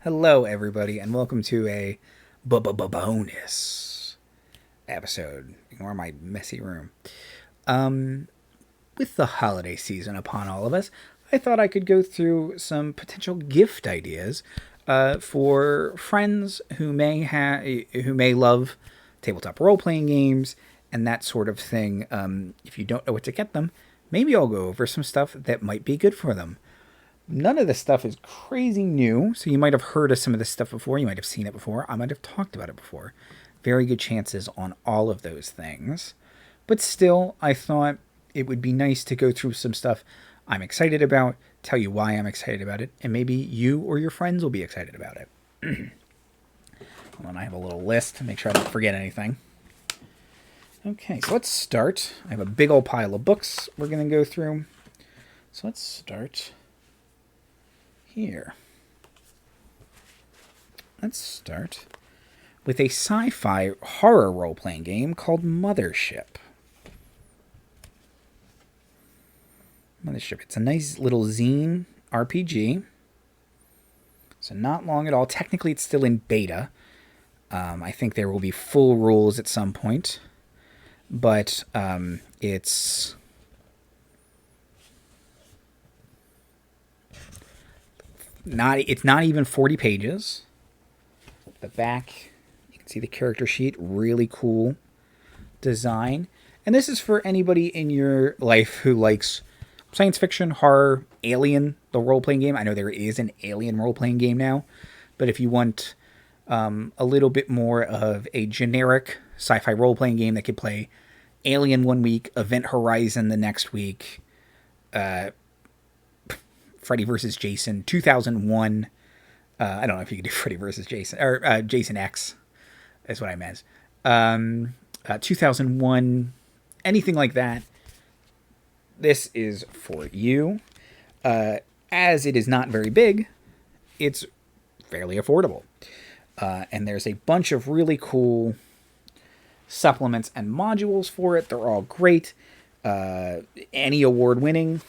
Hello, everybody, and welcome to a bonus episode. Ignore my messy room. With the holiday season upon all of us, I thought I could go through some potential gift ideas for friends who may love tabletop role-playing games and that sort of thing. If you don't know what to get them, maybe I'll go over some stuff that might be good for them. None of this stuff is crazy new, so you might have heard of some of this stuff before. You might have seen it before. I might have talked about it before. Very good chances on all of those things. But still, I thought it would be nice to go through some stuff I'm excited about, tell you why I'm excited about it, and maybe you or your friends will be excited about it. Hold on, I have a little list to make sure I don't forget anything. Okay, so let's start. I have a big old pile of books we're going to go through. So let's start here. Let's start with a sci-fi horror role-playing game called Mothership. It's a nice little zine RPG. So not long at all. Technically, it's still in beta. I think there will be full rules at some point. But it's not even 40 pages. The back, you can see the character sheet, really cool design. And this is for anybody in your life who likes science fiction, horror, Alien, the role-playing game. I know there is an Alien role-playing game now, but if you want a little bit more of a generic sci-fi role-playing game that could play Alien one week, Event Horizon the next week, Freddy vs. Jason, 2001. I don't know if you could do Freddy vs. Jason, or Jason X is what I meant. 2001, anything like that. This is for you. As it is not very big, it's fairly affordable. And there's a bunch of really cool supplements and modules for it. They're all great. Any award winning.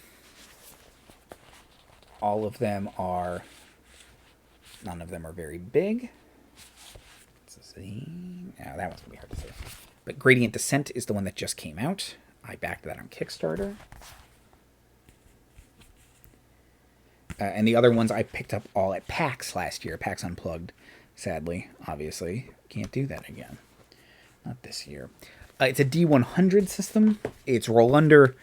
All of them are, none of them are very big. Let's see. Now that one's going to be hard to say. But Gradient Descent is the one that just came out. I backed that on Kickstarter. And the other ones I picked up all at PAX last year. PAX Unplugged, sadly, obviously. Can't do that again. Not this year. It's a D100 system. It's roll under.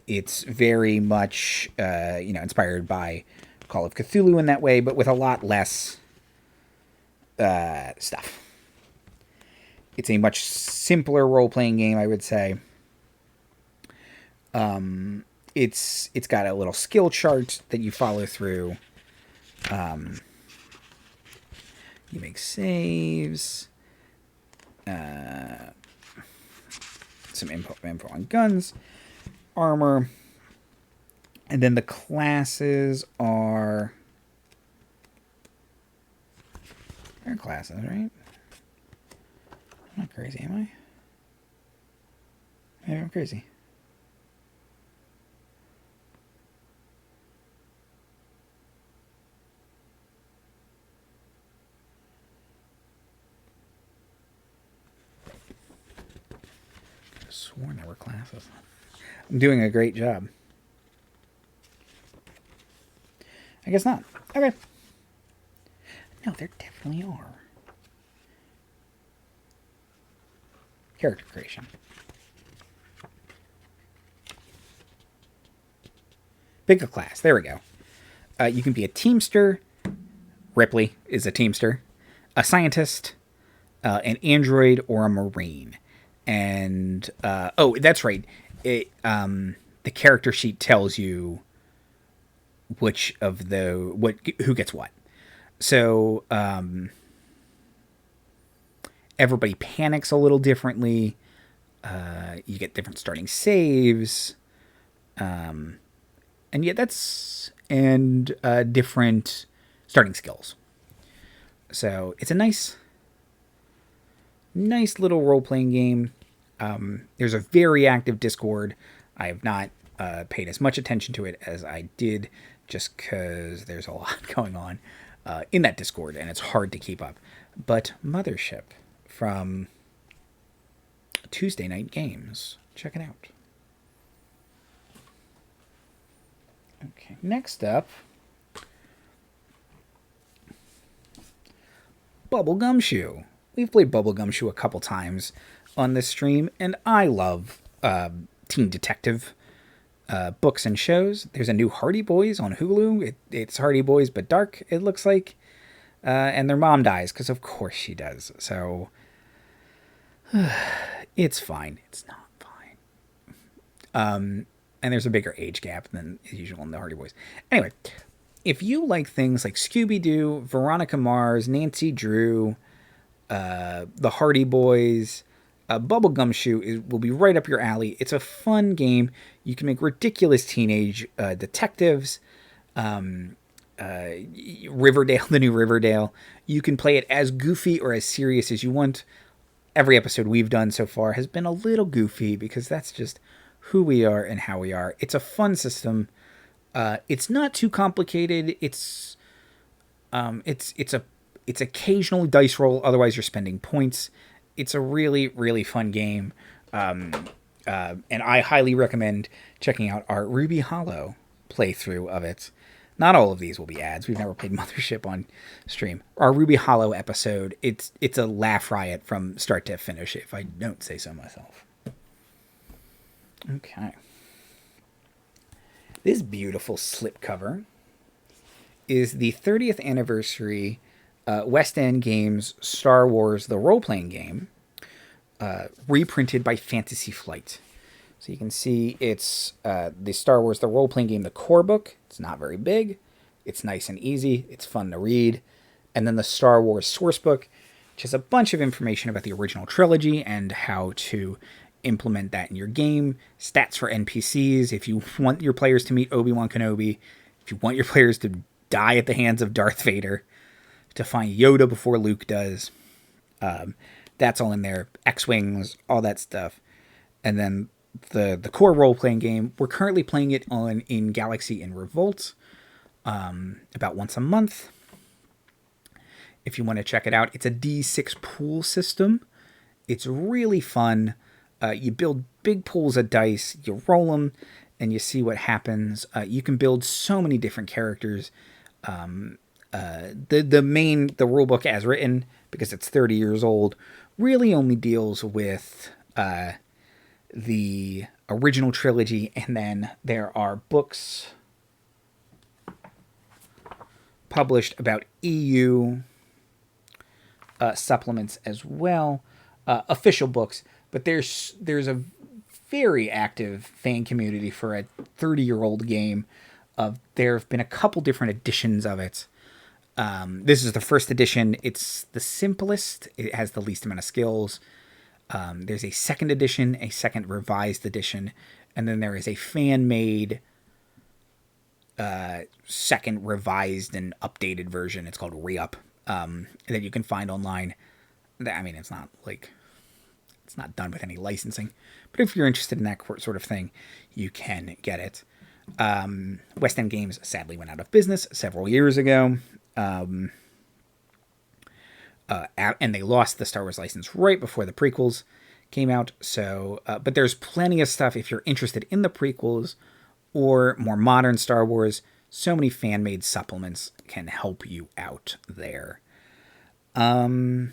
It's very much, inspired by Call of Cthulhu in that way, but with a lot less stuff. It's a much simpler role-playing game, I would say. It's got a little skill chart that you follow through. You make saves. Some info on guns. Armor, and then the classes are they're classes, right? I'm not crazy, am I? Maybe I'm crazy. I could have sworn there were classes. I'm doing a great job. I guess not. Okay. No, there definitely are. Character creation. Pick a class. There we go. You can be a teamster. Ripley is a teamster. A scientist. An android or a marine. And, oh, that's right. The character sheet tells you who gets what. So everybody panics a little differently. You get different starting saves, and different starting skills. So it's a nice little role-playing game. There's a very active Discord. I have not paid as much attention to it as I did, just because there's a lot going on. in that Discord, and it's hard to keep up. But Mothership from Tuesday Night Games. Check it out. Okay, next up, Bubble Gumshoe. We've played Bubble Gumshoe a couple times on this stream, and I love teen detective books and shows. There's a new Hardy Boys on Hulu. It's Hardy Boys, but dark, it looks like. And their mom dies, because of course she does. So, it's fine. It's not fine. And there's a bigger age gap than usual in the Hardy Boys. Anyway, if you like things like Scooby-Doo, Veronica Mars, Nancy Drew, the Hardy Boys, Bubble Gumshoe will be right up your alley. It's a fun game. You can make ridiculous teenage detectives. Riverdale, the new Riverdale. You can play it as goofy or as serious as you want. Every episode we've done so far has been a little goofy because that's just who we are and how we are. It's a fun system. It's not too complicated. It's occasionally dice roll. Otherwise, you're spending points. It's a really, really fun game. And I highly recommend checking out our Ruby Hollow playthrough of it. Not all of these will be ads. We've never played Mothership on stream. Our Ruby Hollow episode, it's a laugh riot from start to finish, if I don't say so myself. Okay. This beautiful slipcover is the 30th anniversary West End Games Star Wars The Role-Playing Game, reprinted by Fantasy Flight. So you can see it's the Star Wars The Role-Playing Game, the core book. It's not very big. It's nice and easy. It's fun to read. And then the Star Wars source book, which has a bunch of information about the original trilogy and how to implement that in your game. Stats for NPCs. If you want your players to meet Obi-Wan Kenobi. If you want your players to die at the hands of Darth Vader. To find Yoda before Luke does. That's all in there. X-Wings, all that stuff. And then the core role-playing game, we're currently playing it in Galaxy and Revolt about once a month. If you want to check it out, it's a D6 pool system. It's really fun. You build big pools of dice, you roll them, and you see what happens. You can build so many different characters. The rulebook as written, because it's 30 years old, really only deals with the original trilogy, and then there are books published about EU supplements as well, official books, but there's a very active fan community for a 30-year-old game. There have been a couple different editions of it. This is the first edition. It's the simplest. It has the least amount of skills. There's a second edition, a second revised edition, and then there is a fan-made second revised and updated version. It's called Re-Up, that you can find online. I mean, it's not done with any licensing, but if you're interested in that sort of thing, you can get it. West End Games sadly went out of business several years ago. And they lost the Star Wars license right before the prequels came out. So, but there's plenty of stuff if you're interested in the prequels or more modern Star Wars. So many fan-made supplements can help you out there. I've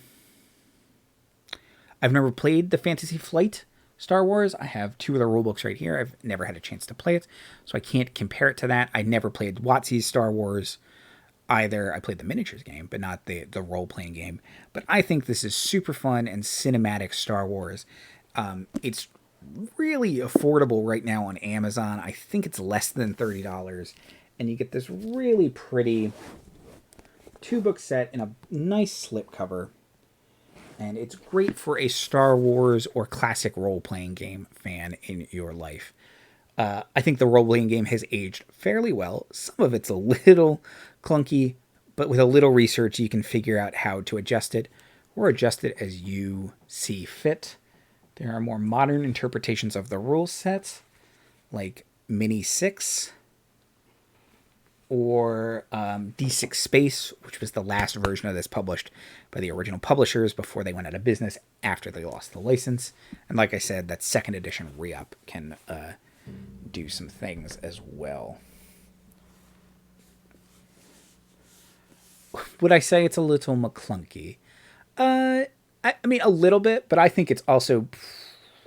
never played the Fantasy Flight Star Wars. I have two of the rulebooks right here. I've never had a chance to play it, so I can't compare it to that. I never played WotC's Star Wars either. I played the miniatures game, but not the role-playing game. But I think this is super fun and cinematic Star Wars. It's really affordable right now on Amazon. I think it's less than $30. And you get this really pretty 2-book set in a nice slipcover. And it's great for a Star Wars or classic role-playing game fan in your life. I think the role-playing game has aged fairly well. Some of it's a little clunky, but with a little research, you can figure out how to adjust it or adjust it as you see fit. There are more modern interpretations of the rule set, like Mini 6. or D6 Space, which was the last version of this published by the original publishers before they went out of business after they lost the license. And like I said, that second edition re-up can do some things as well. Would I say it's a little McClunky? I mean, a little bit, but I think it's also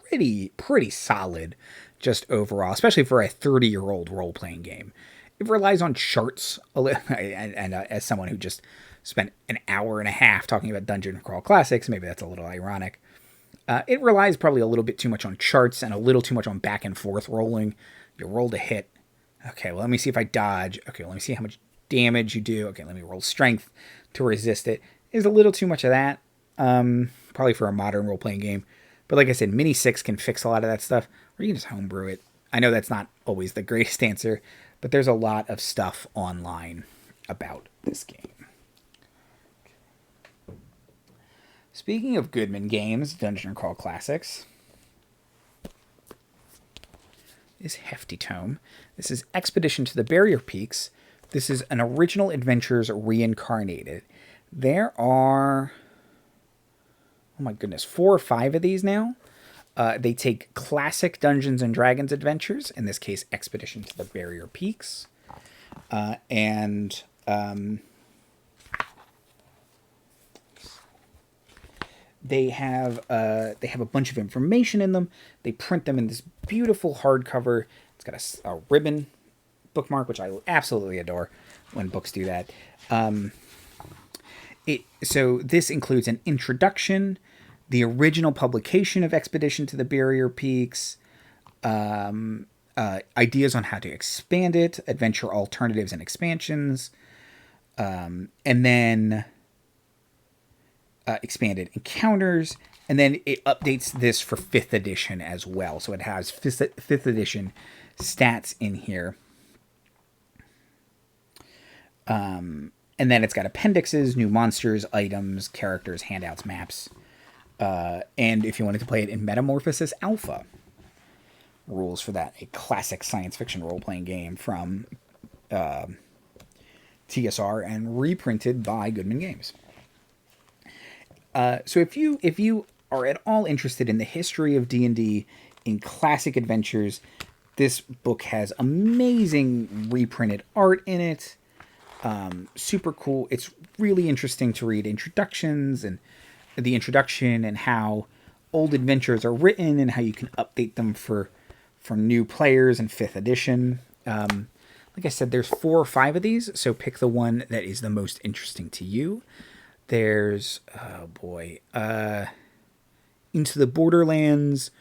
pretty solid just overall, especially for a 30-year-old role-playing game. It relies on charts a little, and as someone who just spent an hour and a half talking about Dungeon Crawl Classics, maybe that's a little ironic. It relies probably a little bit too much on charts and a little too much on back and forth rolling. You roll to hit. Okay, well, let me see if I dodge. Okay, well, let me see how much damage you do. Okay, let me roll strength to resist it. There's a little too much of that, probably for a modern role-playing game. But like I said, Mini 6 can fix a lot of that stuff, or you can just homebrew it. I know that's not always the greatest answer, but there's a lot of stuff online about this game. Speaking of Goodman Games, Dungeon Crawl Classics, this hefty tome. This is Expedition to the Barrier Peaks. This is an original Adventurers reincarnated. There are, oh my goodness, 4 or 5 of these now. They take classic Dungeons and Dragons adventures, in this case, Expedition to the Barrier Peaks, and they have a bunch of information in them. They print them in this beautiful hardcover. It's got a ribbon bookmark, which I absolutely adore when books do that. So this includes an introduction, the original publication of Expedition to the Barrier Peaks, ideas on how to expand it, adventure alternatives and expansions, and then expanded encounters, and then it updates this for 5th edition as well. So it has 5th edition stats in here. And then it's got appendixes, new monsters, items, characters, handouts, maps. And if you wanted to play it in Metamorphosis Alpha, rules for that. A classic science fiction role-playing game from TSR and reprinted by Goodman Games. So if you are at all interested in the history of D&D in classic adventures, this book has amazing reprinted art in it. Super cool. It's really interesting to read introductions and the introduction and how old adventures are written and how you can update them for new players in 5th edition. Like I said, there's 4 or 5 of these, so pick the one that is the most interesting to you. There's, Into the Borderlands,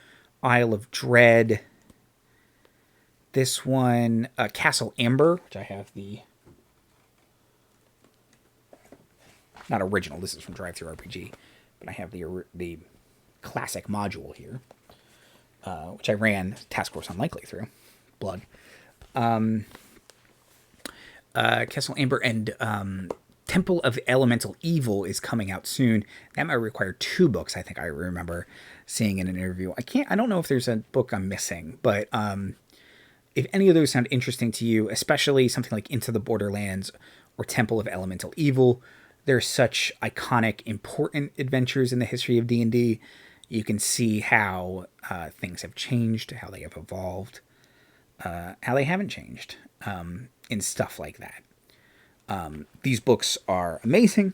Isle of Dread. This one, Castle Amber, which I have the... Not original, this is from TTRPG, but I have the classic module here, which I ran Task Force Unlikely through. Blood. Castle Amber and Temple of Elemental Evil is coming out soon. That might require 2 books, I think I remember seeing in an interview. I don't know if there's a book I'm missing, but if any of those sound interesting to you, especially something like Into the Borderlands or Temple of Elemental Evil, they're such iconic, important adventures in the history of D&D. You can see how things have changed, how they have evolved, how they haven't changed in stuff like that. These books are amazing.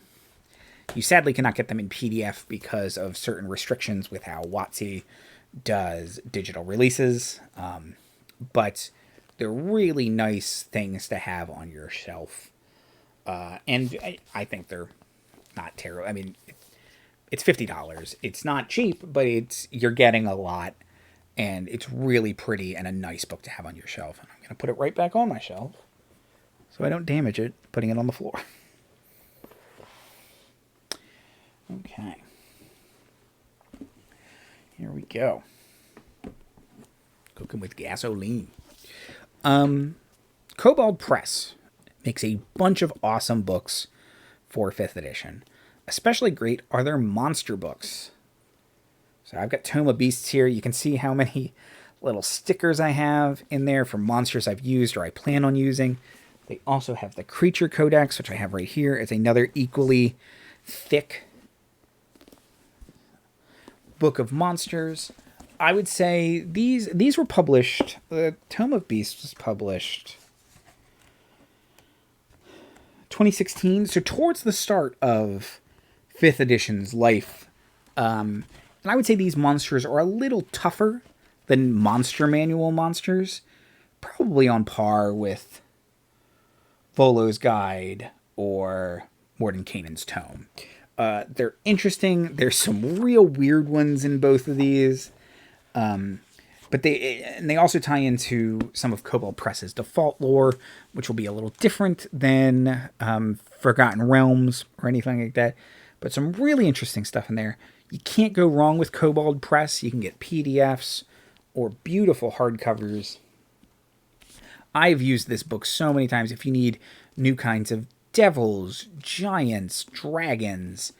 You sadly cannot get them in PDF because of certain restrictions with how WotC does digital releases. But they're really nice things to have on your shelf. And I think they're not terrible. I mean, it's $50. It's not cheap, but you're getting a lot. And it's really pretty and a nice book to have on your shelf. And I'm going to put it right back on my shelf so I don't damage it putting it on the floor. Okay. Here we go. Cooking with gasoline. Kobold Press makes a bunch of awesome books for 5th edition. Especially great are their monster books. So I've got Tome of Beasts here. You can see how many little stickers I have in there for monsters I've used or I plan on using. They also have the Creature Codex, which I have right here. It's another equally thick book of monsters. I would say these were published. The Tome of Beasts was published 2016, so towards the start of 5th edition's life. And I would say these monsters are a little tougher than Monster Manual monsters, probably on par with Volo's Guide or Mordenkainen's Tome. They're interesting. There's some real weird ones in both of these. But they also tie into some of Kobold Press's default lore, which will be a little different than Forgotten Realms or anything like that. But some really interesting stuff in there. You can't go wrong with Kobold Press. You can get PDFs or beautiful hardcovers. I've used this book so many times. If you need new kinds of devils, giants, dragons,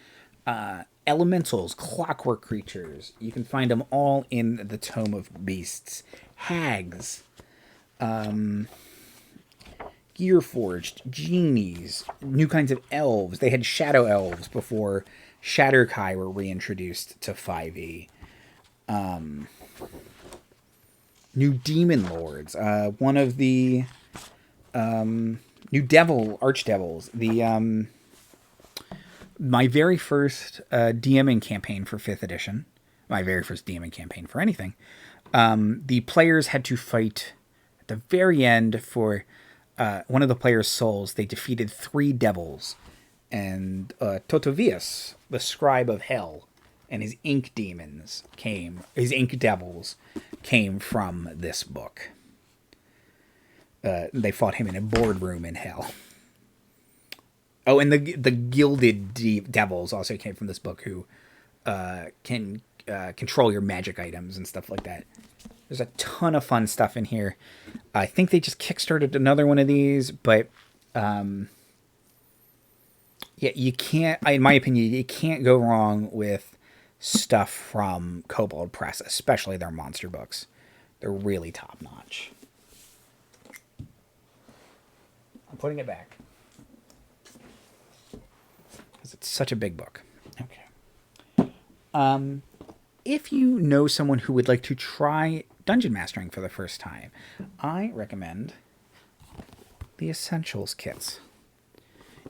elementals, clockwork creatures, you can find them all in the Tome of Beasts. Hags, Gearforged, genies, new kinds of elves. They had shadow elves before Shatterkai were reintroduced to 5e. New demon lords. One of the new archdevils. My very first DMing campaign for 5th edition, my very first DMing campaign for anything, the players had to fight at the very end for one of the players' souls. They defeated 3 devils, and Totovius, the scribe of hell, and his ink devils came from this book. They fought him in a boardroom in hell. Oh, and the gilded devils also came from this book, who can control your magic items and stuff like that. There's a ton of fun stuff in here. I think they just kickstarted another one of these, but yeah, you can't, in my opinion, you can't go wrong with stuff from Kobold Press, especially their monster books. They're really top notch. I'm putting it back because it's such a big book. Okay. If you know someone who would like to try dungeon mastering for the first time, I recommend the Essentials kits.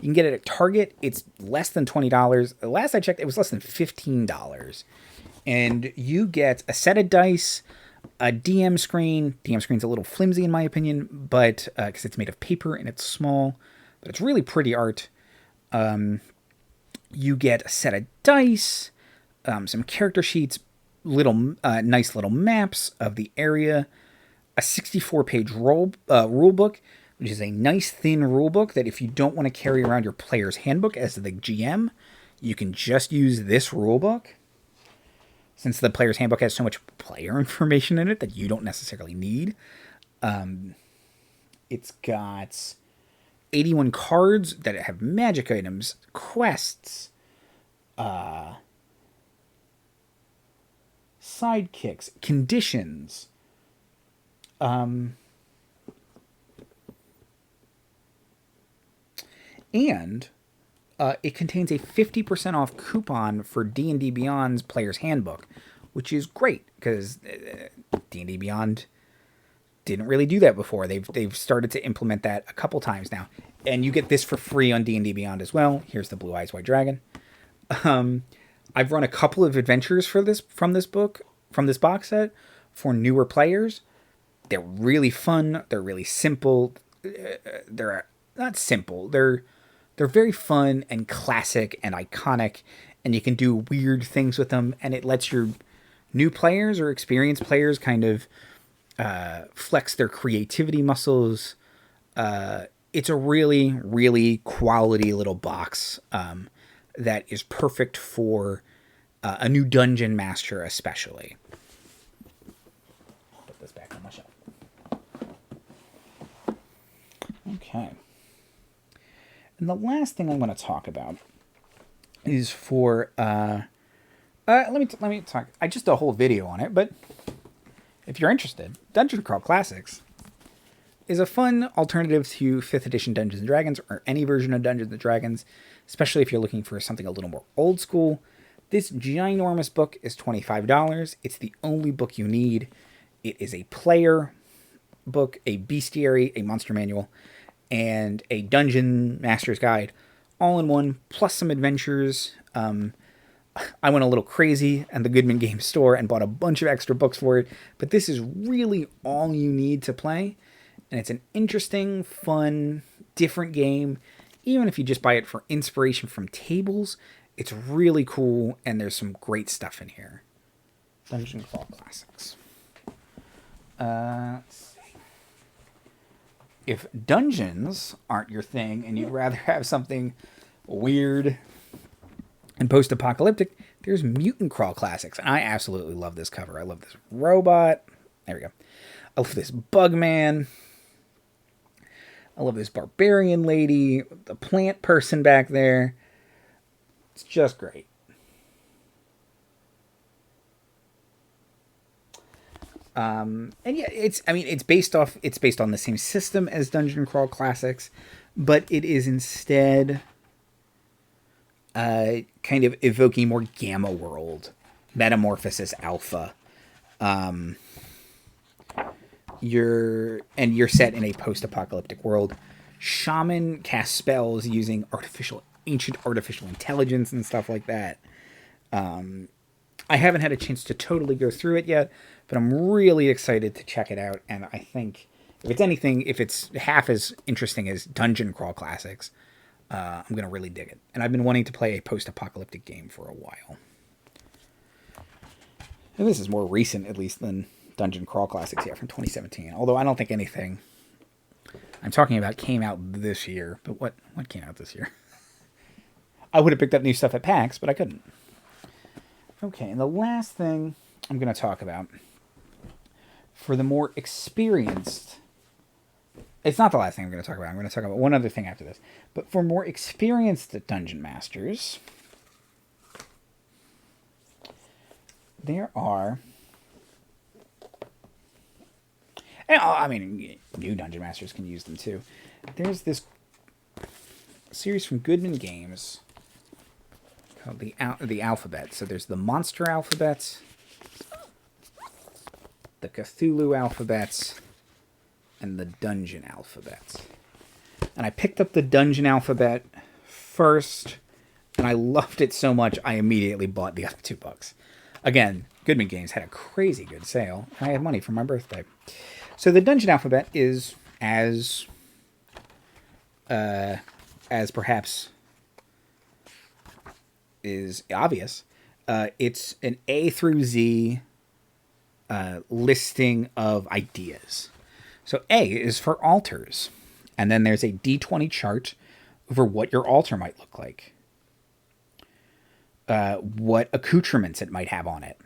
You can get it at Target. It's less than $20. The last I checked, it was less than $15. And you get a set of dice, a DM screen. DM screen's a little flimsy in my opinion, but because it's made of paper and it's small, but it's really pretty art. You get a set of dice, some character sheets, nice little maps of the area, a 64-page rule book, which is a nice thin rule book that if you don't want to carry around your player's handbook as the GM, you can just use this rule book. Since the player's handbook has so much player information in it that you don't necessarily need. It's got 81 cards that have magic items, quests, sidekicks, conditions, and it contains a 50% off coupon for D&D Beyond's Player's Handbook, which is great because D&D Beyond didn't really do that before. They've started to implement that a couple times now, and you get this for free on D&D Beyond as well. Here's the Blue Eyes White Dragon. I've run a couple of adventures from this box set for newer players. They're really fun. They're really simple. They're not simple. They're very fun and classic and iconic, and you can do weird things with them, and it lets your new players or experienced players kind of flex their creativity muscles. It's a really, really quality little box that is perfect for a new dungeon master especially. Put this back on my shelf. Okay. And the last thing I want to talk about is for let me talk. I just did a whole video on it, but if you're interested, Dungeon Crawl Classics is a fun alternative to 5th edition Dungeons & Dragons or any version of Dungeons & Dragons, especially if you're looking for something a little more old school. This ginormous book is $25. It's the only book you need. It is a player book, a bestiary, a monster manual, and a dungeon master's guide, all in one, plus some adventures. I went a little crazy at the Goodman Games store and bought a bunch of extra books for it, but this is really all you need to play, and it's an interesting, fun, different game. Even if you just buy it for inspiration from tables, it's really cool, and there's some great stuff in here. Dungeon Crawl Classics. Let's see. If dungeons aren't your thing and you'd rather have something weird and post-apocalyptic, there's Mutant Crawl Classics. And I absolutely love this cover. I love this robot. There we go. I love this Bugman. I love this barbarian lady, the plant person back there. It's just great. And yeah, it's based on the same system as Dungeon Crawl Classics, but it is instead kind of evoking more Gamma World, Metamorphosis Alpha. You're set in a post-apocalyptic world. Shaman casts spells using ancient artificial intelligence and stuff like that. I haven't had a chance to totally go through it yet, but I'm really excited to check it out. And I think if it's half as interesting as Dungeon Crawl Classics, I'm going to really dig it. And I've been wanting to play a post-apocalyptic game for a while. And this is more recent, at least, than Dungeon Crawl Classics, from 2017. Although I don't think anything I'm talking about came out this year. But what came out this year? I would have picked up new stuff at PAX, but I couldn't. Okay, and the last thing I'm going to talk about, for the more experienced... It's not the last thing I'm going to talk about. I'm going to talk about one other thing after this. But for more experienced dungeon masters, there are... new dungeon masters can use them too. There's this series from Goodman Games called the Alphabet. So there's the Monster Alphabet, the Cthulhu Alphabets, and the Dungeon Alphabet. And I picked up the Dungeon Alphabet first, and I loved it so much I immediately bought the other 2 books. Again, Goodman Games had a crazy good sale. I had money for my birthday. So the Dungeon Alphabet is as perhaps is obvious. It's an A through Z listing of ideas. So A is for altars. And then there's a D20 chart over what your altar might look like. What accoutrements it might have on it.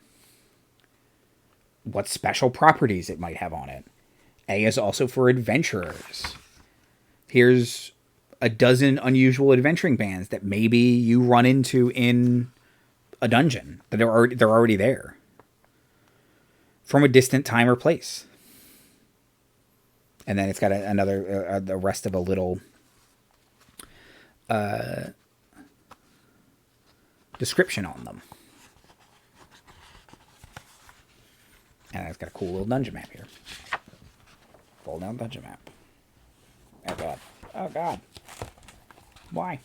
What special properties it might have on it. A is also for adventurers. Here's a dozen unusual adventuring bands that maybe you run into in a dungeon. That they're already there. From a distant time or place. And then it's got the rest of a little description on them. And it's got a cool little dungeon map here. Fold down dungeon map. Oh god. Oh god. Why?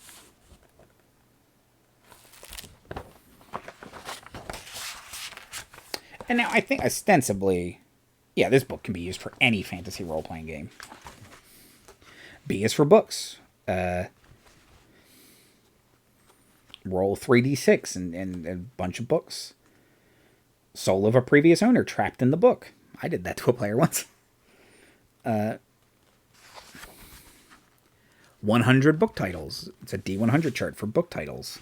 And now I think ostensibly, yeah, this book can be used for any fantasy role-playing game. B is for books. Roll 3d6 and a bunch of books. Soul of a previous owner trapped in the book. I did that to a player once. 100 book titles. It's a D100 chart for book titles.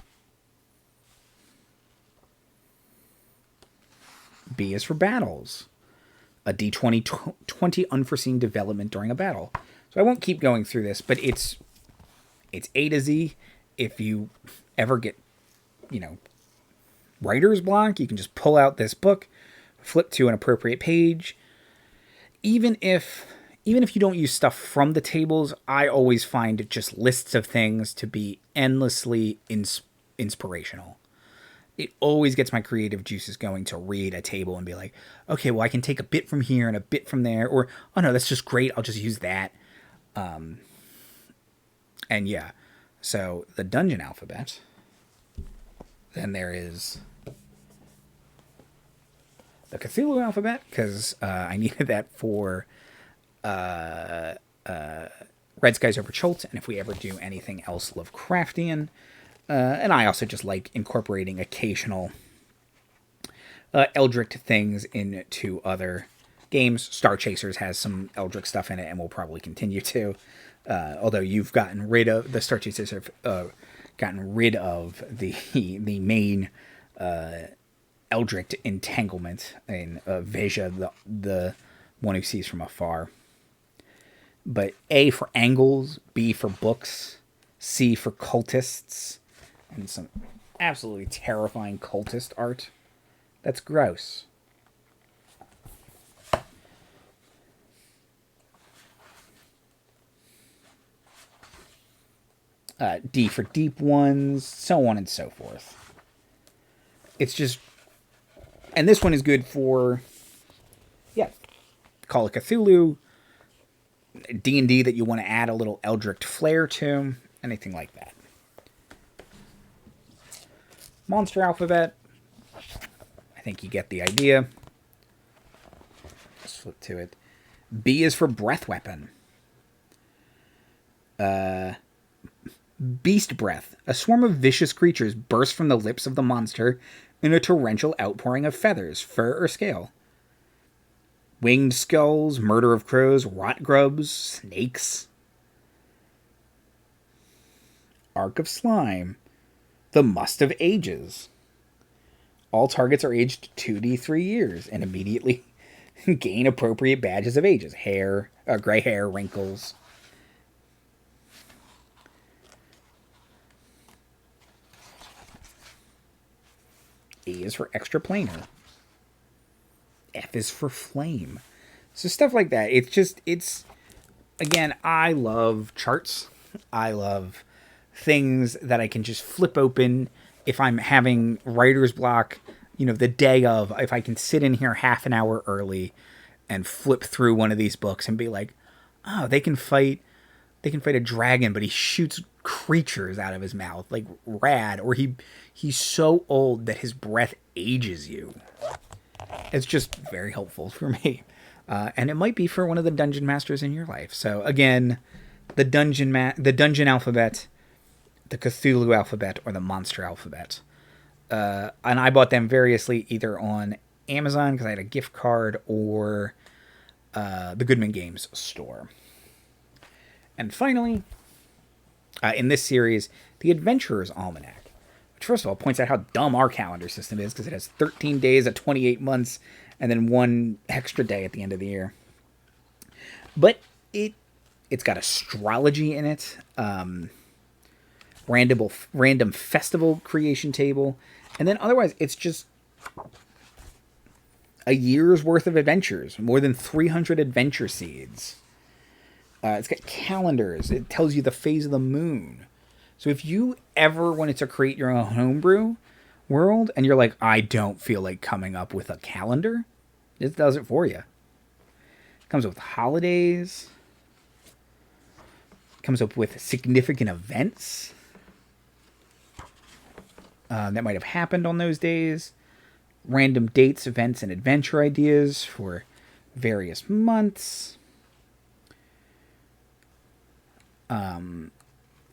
B is for battles. A D20 20 unforeseen development during a battle. So I won't keep going through this, but it's A to Z. If you ever get, writer's block, you can just pull out this book, flip to an appropriate page. Even if even if you don't use stuff from the tables, I always find just lists of things to be endlessly inspirational. It always gets my creative juices going to read a table and be like, okay, well, I can take a bit from here and a bit from there, or, oh no, that's just great, I'll just use that. And yeah, so the dungeon alphabet, then there is the Cthulhu alphabet, because I needed that for Red Skies Over Chult, and if we ever do anything else Lovecraftian. And I also just like incorporating occasional Eldritch things into other games. Star Chasers has some Eldritch stuff in it, and will probably continue to. Although you've gotten rid of the Star Chasers have gotten rid of the main Eldritch entanglement in Veja, the one who sees from afar. But A for angles, B for books, C for cultists, and some absolutely terrifying cultist art. That's gross. D for deep ones, so on and so forth. It's just... And this one is good for... Yeah, Call of Cthulhu, D&D that you want to add a little Eldritch flair to, anything like that. Monster alphabet, I think you get the idea. Let's flip to it. B is for breath weapon. Beast breath. A swarm of vicious creatures burst from the lips of the monster in a torrential outpouring of feathers, fur, or scale. Winged skulls, murder of crows, rot grubs, snakes. Arc of slime. The must of ages. All targets are aged 2d3 years and immediately gain appropriate badges of ages. Gray hair, wrinkles. A is for extraplanar. F is for flame. So stuff like that. Again, I love charts. I love things that I can just flip open if I'm having writer's block, the day of. If I can sit in here half an hour early and flip through one of these books and be like, oh, they can fight a dragon, but he shoots creatures out of his mouth, like rad. Or he's so old that his breath ages you. It's just very helpful for me. And it might be for one of the dungeon masters in your life. So again, the dungeon alphabet, the Cthulhu alphabet, or the monster alphabet. And I bought them variously either on Amazon because I had a gift card, or the Goodman Games store. And finally, in this series, the Adventurers Almanac. Which, first of all, points out how dumb our calendar system is, because it has 13 days at 28 months and then one extra day at the end of the year. But it's got astrology in it, random festival creation table, and then otherwise it's just a year's worth of adventures, more than 300 adventure seeds. It's got calendars. It tells you the phase of the moon. So if you ever wanted to create your own homebrew world and you're like, I don't feel like coming up with a calendar, it does it for you. It comes up with holidays. It comes up with significant events that might have happened on those days. Random dates, events, and adventure ideas for various months.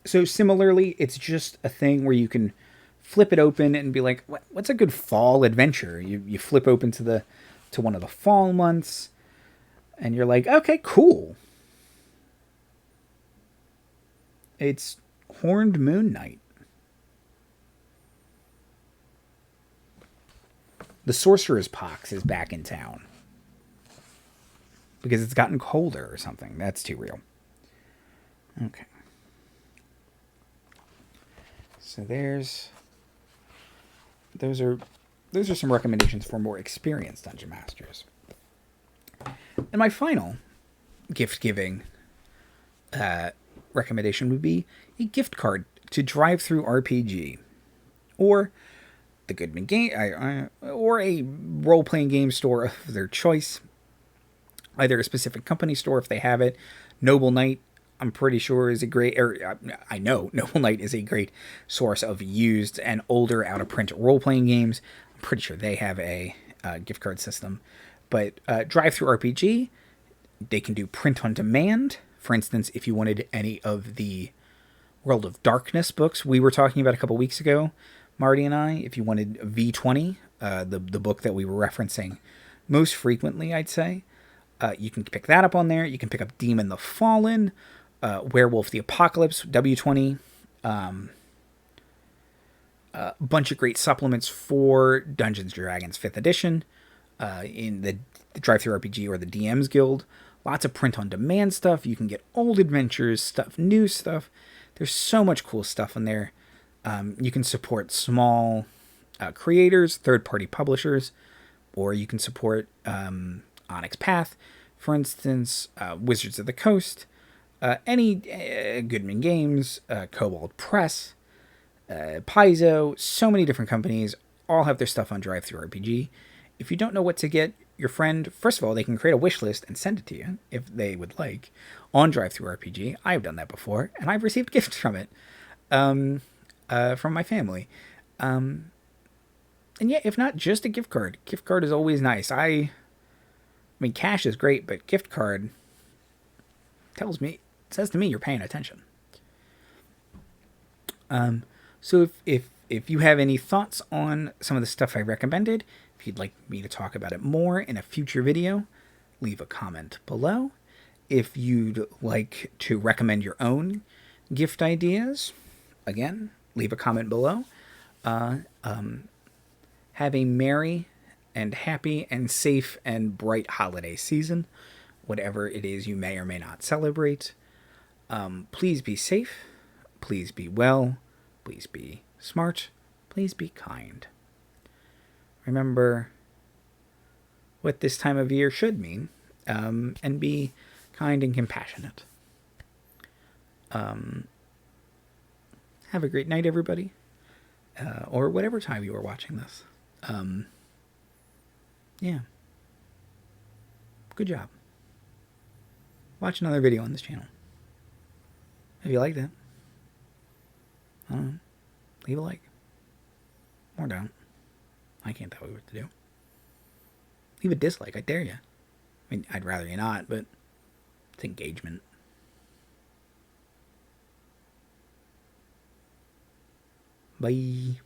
So similarly, it's just a thing where you can flip it open and be like, what's a good fall adventure? You flip open to one of the fall months, and you're like, okay, cool. It's Horned Moon Night. The Sorcerer's Pox is back in town. Because it's gotten colder or something. That's too real. Okay. So those are some recommendations for more experienced dungeon masters. And my final gift giving recommendation would be a gift card to Drive Through RPG, or the Goodman Game, or a role playing game store of their choice. Either a specific company store if they have it. Noble Knight, I'm pretty sure, is a great, I know Noble Knight is a great source of used and older out of print role playing games. I'm pretty sure they have a gift card system. But Drive Through RPG, they can do print on demand. For instance, if you wanted any of the World of Darkness books we were talking about a couple weeks ago, Marty and I, if you wanted V20, the book that we were referencing most frequently, I'd say, you can pick that up on there. You can pick up Demon the Fallen, Werewolf the Apocalypse, W20, a bunch of great supplements for Dungeons & Dragons 5th edition in the Drive-Thru RPG or the DM's Guild. Lots of print-on-demand stuff. You can get old adventures stuff, new stuff. There's so much cool stuff in there. You can support small creators, third-party publishers, or you can support Onyx Path, for instance, Wizards of the Coast, any Goodman Games, Cobalt Press, Paizo, so many different companies all have their stuff on Drive-Thru RPG. If you don't know what to get your friend, first of all, they can create a wish list and send it to you if they would like on Drive-Thru RPG. I've done that before, and I've received gifts from it from my family. And yeah, if not, just a gift card. Gift card is always nice. I mean, cash is great, but gift card says to me you're paying attention. So if you have any thoughts on some of the stuff I recommended, if you'd like me to talk about it more in a future video, leave a comment below. If you'd like to recommend your own gift ideas, again, leave a comment below. Have a merry and happy and safe and bright holiday season, whatever it is you may or may not celebrate. Please be safe. Please be well. Please be smart. Please be kind. Remember what this time of year should mean, and be kind and compassionate. Have a great night, everybody. Or whatever time you are watching this. Yeah. Good job. Watch another video on this channel. If you liked it, leave a like. Or don't. I can't tell you what to do. Leave a dislike, I dare you. I mean, I'd rather you not, but it's engagement. Bye.